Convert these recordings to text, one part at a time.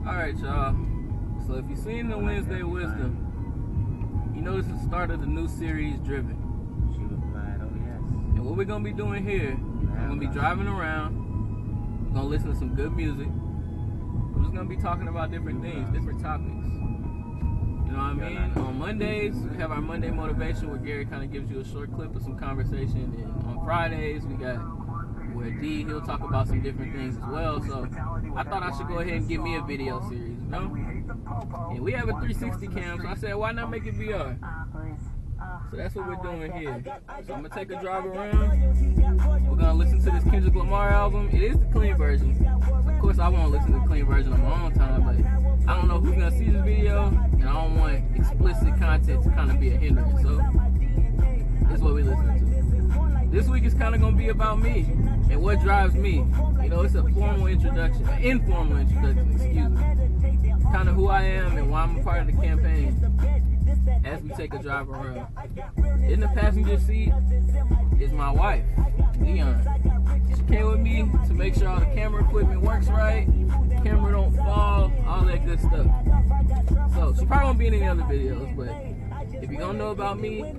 Alright, y'all. So if you've seen the Wednesday Wisdom, you know this is the start of the new series, Driven. She replied, oh yes. And what we're going to be doing here, I'm going to be driving around. We're going to listen to some good music. We're just going to be talking about different things, different topics. You know what I mean? On Mondays, we have our Monday Motivation where Gary kind of gives you a short clip of some conversation. And on Fridays, we got where D, he'll talk about some different things as well. So I thought I should go ahead and give me a video series, you know? And we have a 360 cam, so I said, why not make it VR? So that's what we're doing here. So I'm going to take a drive around. We're going to listen to this Kendrick Lamar album. It is the clean version. Of course, I won't listen to the clean version on my own time, but I don't know who's going to see this video, and I don't want explicit content to kind of be a hindrance. So this is what we listen to. This week is kind of going to be about me and what drives me. You know, it's a formal introduction, an informal introduction, excuse me. Kind of who I am and why I'm a part of the campaign as we take a drive around. In the passenger seat is my wife, Dion. She came with me to make sure all the camera equipment works right, camera don't fall, all that good stuff. So she probably won't be in any other videos, but if you're gonna know about me,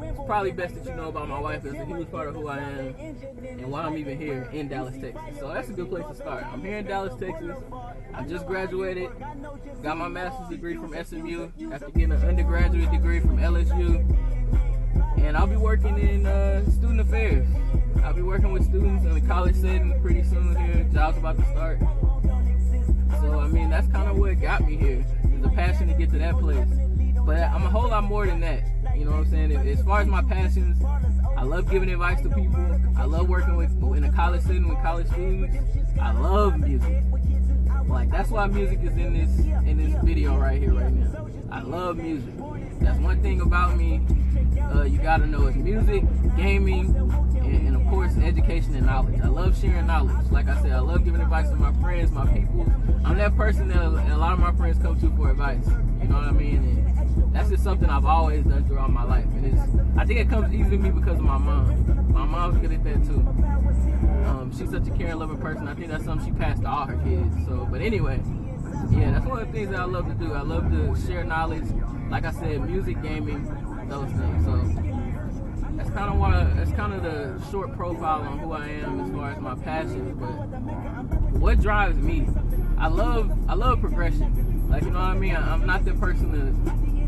it's probably best that you know about my wife as a huge part of who I am and why I'm even here in Dallas, Texas. So that's a good place to start. I'm here in Dallas, Texas. I just graduated, got my master's degree from SMU after getting an undergraduate degree from LSU. And I'll be working in student affairs. I'll be working with students in the college setting pretty soon here. Job's about to start. So, I mean, that's kind of what got me here. There's a passion to get to that place. But I'm a whole lot more than that. You know what I'm saying? As far as my passions, I love giving advice to people. I love working in a college setting with college students. I love music. Like, that's why music is in this video right here, right now. I love music. That's one thing about me. You gotta know is music, gaming, and of course education and knowledge. I love sharing knowledge. Like I said, I love giving advice to my friends, my people. I'm that person that a lot of my friends come to for advice. You know what I mean? And that's just something I've always done throughout my life. And I think it comes easy to me because of my mom. My mom's good at that too. She's such a caring, loving person. I think that's something she passed to all her kids. So, but anyway, yeah, that's one of the things that I love to do. I love to share knowledge. Like I said, music, gaming, those things. So that's kind of the short profile on who I am as far as my passions. But what drives me? I love progression. Like, you know what I mean? I'm not the person to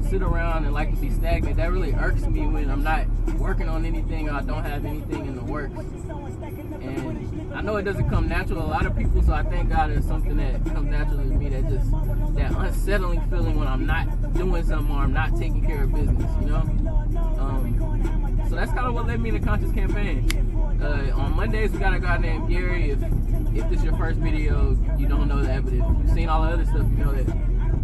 sit around and like to be stagnant. That really irks me when I'm not working on anything or I don't have anything in the works. And I know it doesn't come natural to a lot of people, so I thank God it's something that comes naturally to me, that unsettling feeling when I'm not doing something or I'm not taking care of business, you know? So that's kind of what led me to Conscious Campaign. On Mondays, we got a guy named Gary. If this is your first video, you don't know that, but if you've seen all the other stuff, you know that.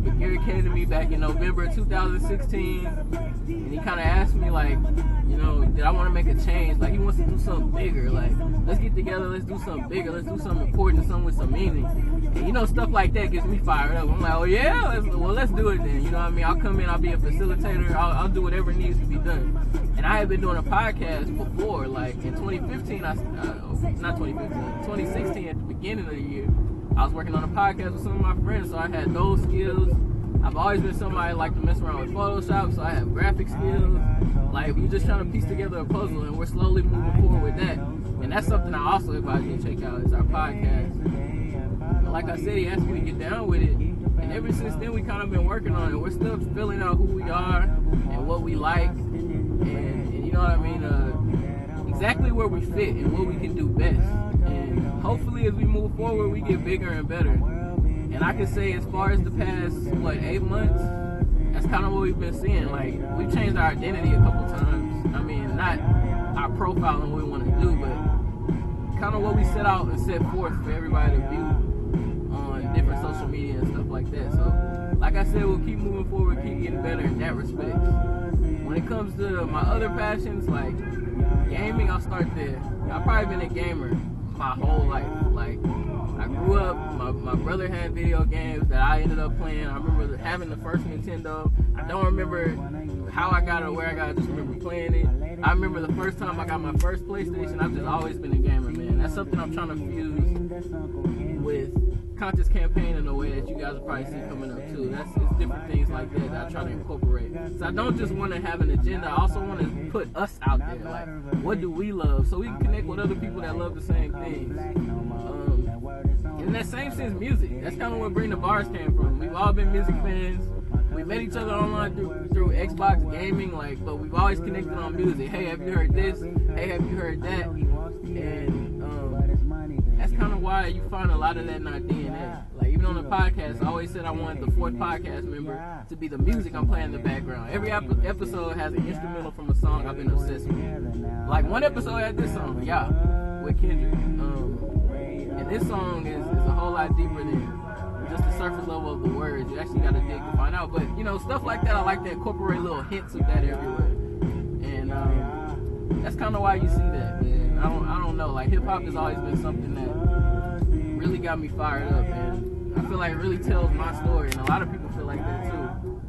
But Gary came to me back in November 2016, and he kind of asked me, like, you know, did I want to make a change? Like, he wants to do something bigger. Like, let's get together, let's do something bigger, let's do something important, something with some meaning. And, you know, stuff like that gets me fired up. I'm like, oh, yeah? Let's do it then. You know what I mean? I'll come in, I'll be a facilitator, I'll do whatever needs to be done. And I had been doing a podcast before, like, in 2015, 2016, at the beginning of the year, I was working on a podcast with some of my friends, so I had those skills. I've always been somebody like to mess around with Photoshop, so I have graphic skills. Like, we're just trying to piece together a puzzle, and we're slowly moving forward with that. And that's something I also advise you to check out, is our podcast. And like I said, he asked me to get down with it, and ever since then, we kind of been working on it. We're still filling out who we are and what we like, and you know what I mean, exactly where we fit and what we can do best. And hopefully, as we move forward, we get bigger and better. And I can say, as far as the past, 8 months, that's kind of what we've been seeing. Like, we've changed our identity a couple times. I mean, not our profile and what we want to do, but kind of what we set out and set forth for everybody to view on different social media and stuff like that. So, like I said, we'll keep moving forward, keep getting better in that respect. When it comes to my other passions, like gaming, I'll start there. I've probably been a gamer my whole life. Like, I grew up, my brother had video games that I ended up playing. I remember having the first Nintendo. I don't remember how I got it or where I got it, I just remember playing it. I remember the first time I got my first PlayStation. I've just always been a gamer, man. That's something I'm trying to fuse with conscious campaign in a way that you guys will probably see coming up too. It's different things like that I try to incorporate. So I don't just want to have an agenda. I also want to put us out there. Like, what do we love? So we can connect with other people that love the same things. In that same sense, music. That's kind of where Bring the Bars came from. We've all been music fans. We met each other online through Xbox gaming, like, but we've always connected on music. Hey, have you heard this? Hey, have you heard that? And that's kind of why you find a lot of that in our DNA. Like, even on the podcast, I always said I wanted the fourth podcast member to be the music I'm playing in the background. Every episode has an instrumental from a song I've been obsessed with. Like, one episode had this song, Yeah, with Kendrick. And this song is a whole lot deeper than just the surface level of the words. You actually got to dig to find out. But, you know, stuff like that, I like to incorporate little hints of that everywhere. And that's kind of why you see that, man. I don't know. Like, hip-hop has always been something that really got me fired up. And I feel like it really tells my story. And a lot of people feel like that, too.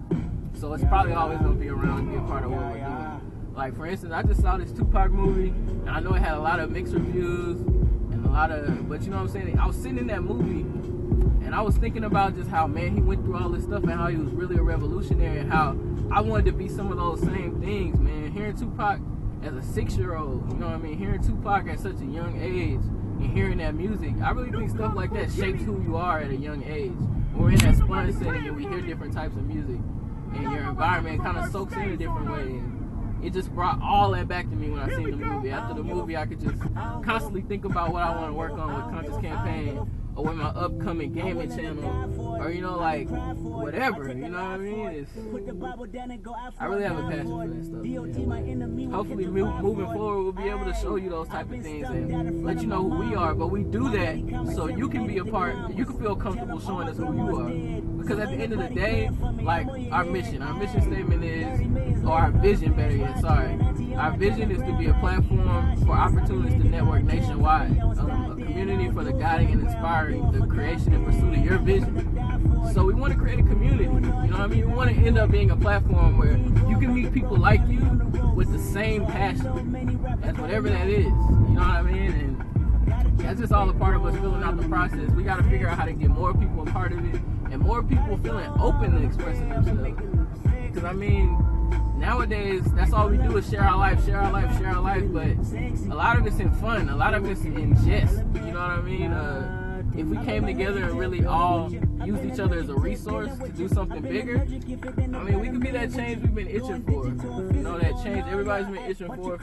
So it's probably always going to be around and be a part of what we're doing. Like, for instance, I just saw this Tupac movie. And I know it had a lot of mixed reviews. But you know what I'm saying? I was sitting in that movie and I was thinking about just how, man, he went through all this stuff and how he was really a revolutionary and how I wanted to be some of those same things, man. Hearing Tupac as a 6-year-old, you know what I mean? Hearing Tupac at such a young age and hearing that music, I really think stuff like that shapes who you are at a young age. When we're in that sponge setting and we hear different types of music and your environment kind of soaks in a different way. It just brought all that back to me when I seen the movie. After the movie, I could just constantly think about what I want to work on with Conscious Campaign or with my upcoming gaming channel or, you know, like, whatever, you know what I mean? I really have a passion for that stuff. Man. Hopefully, moving forward, we'll be able to show you those type of things and let you know who we are. But we do that so you can be a part, you can feel comfortable showing us who you are. Because at the end of the day, like, our mission statement is, or our vision, better yet, our vision is to be a platform for opportunities to network nationwide, a community for the guiding and inspiring the creation and pursuit of your vision. So we want to create a community, you know what I mean? We want to end up being a platform where you can meet people like you with the same passion as whatever that is, you know what I mean? And that's just all a part of us filling out the process. We got to figure out how to get more people a part of it and more people feeling open to expressing themselves. Because, I mean, nowadays, that's all we do is share our life, but a lot of it's in fun, a lot of it's in jest, you know what I mean? If we came together and really all used each other as a resource to do something bigger, I mean, we could be that change we've been itching for, you know, that change everybody's been itching for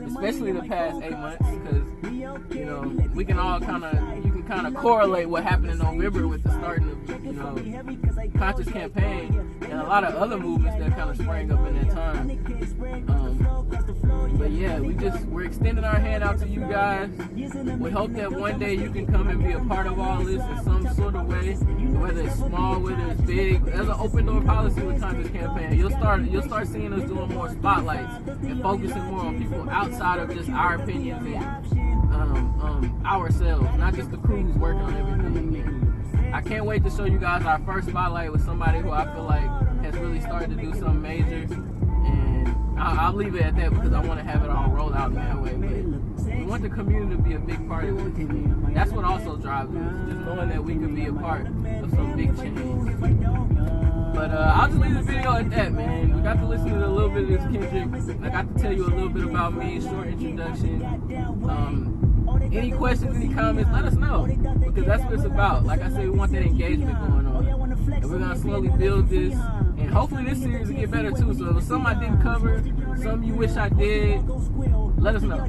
especially the past 8 months, because, you know, we can all you can kind of correlate what happened in November with the starting of, you know, Conscious Campaign and a lot of other movements that kind of sprang up in that time. But yeah, we're extending our hand out to you guys. We hope that one day you can come and be a part of all this in some sort of way, whether it's small, whether it's big. There's an open door policy with Conscious Campaign. You'll start seeing us doing more spotlights and focusing more on people outside of just our opinions and ourselves, not just the crew who's working on everything. I can't wait to show you guys our first spotlight with somebody who I feel like has really started to do something major. I'll leave it at that because I want to have it all rolled out in that way. But we want the community to be a big part of this. That's what also drives us, just knowing that we can be a part of some big change. But I'll just leave the video at that, man. We got to listen to a little bit of this Kendrick. I got to tell you a little bit about me, short introduction. Any questions, any comments, let us know. Because that's what it's about. Like I said, we want that engagement going on. And we're going to slowly build this. And hopefully this series will get better too. So if there's something I didn't cover, something you wish I did, let us know.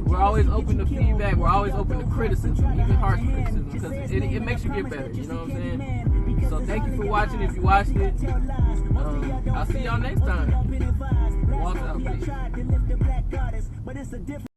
We're always open to feedback. We're always open to criticism, even harsh criticism. Because it makes you get better. You know what I'm saying? So thank you for watching if you watched it. I'll see y'all next time. Walk out, peace.